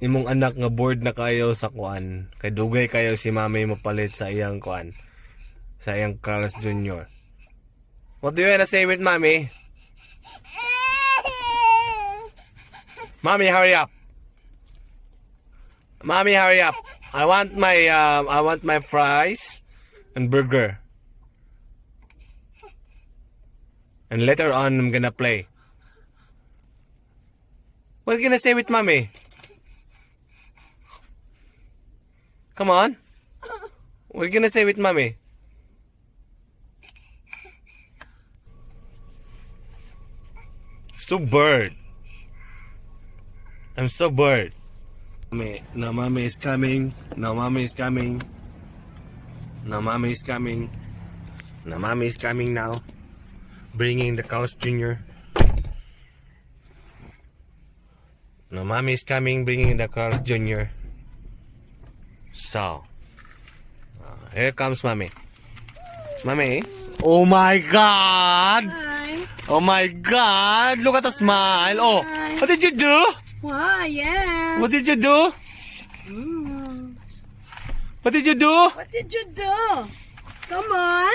imong anak nga bored na kayo sa kuan, kay dugay kayo si mami mapalit sa iyang kuan, sa iyang Carlos Jr. What do you wanna say with mommy? Mommy, hurry up. Mommy, hurry up. I want my fries and burger. And later on, I'm gonna play. What are you gonna say with mommy? Come on. What are you gonna say with mommy? So bored. I'm so bored. No, mommy is coming. No, mommy is coming. No, mommy is coming. No, mommy is coming now. Bringing the Carlos Jr. No, mommy is coming, bringing the Carlos Jr. So, here comes mommy. Mommy. Oh my God! Hi. Oh my God! Look at the smile. Oh, what did you do? Wow, yes. What did you do? What did you do? What did you do? Come on.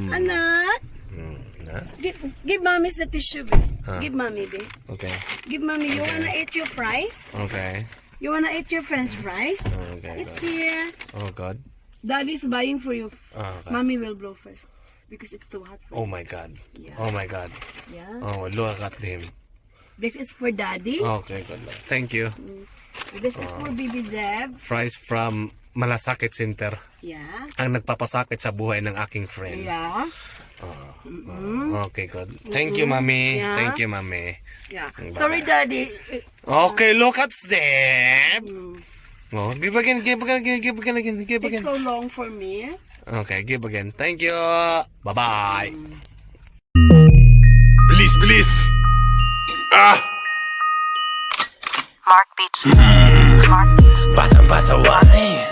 Anak. Give mommy the tissue, babe. Give mommy, babe. Okay. Give mommy. You wanna eat your fries? Okay. You wanna eat your French fries? Okay. It's here. Oh God. Daddy's buying for you. Oh God. Mommy will blow first because it's too hot for Oh my God. Yeah. Oh my God. you. Yeah. Oh, look at him. This is for daddy. Okay, good luck. Thank you. This is for baby Zeb. Fries from Malasakit Center. Yeah. Ang nagpapasakit sa buhay ng aking friend. Yeah. Okay, good. Thank you, mommy. Yeah. Thank you, mommy. Yeah. Sorry, daddy. Okay, look at Zeb. Oh, give again, give again, give again, give It's again. so long for me. Okay, give again. Thank you. Bye-bye. Bilis, bilis! Mark Beats. Mark Beats. Batang pasaway!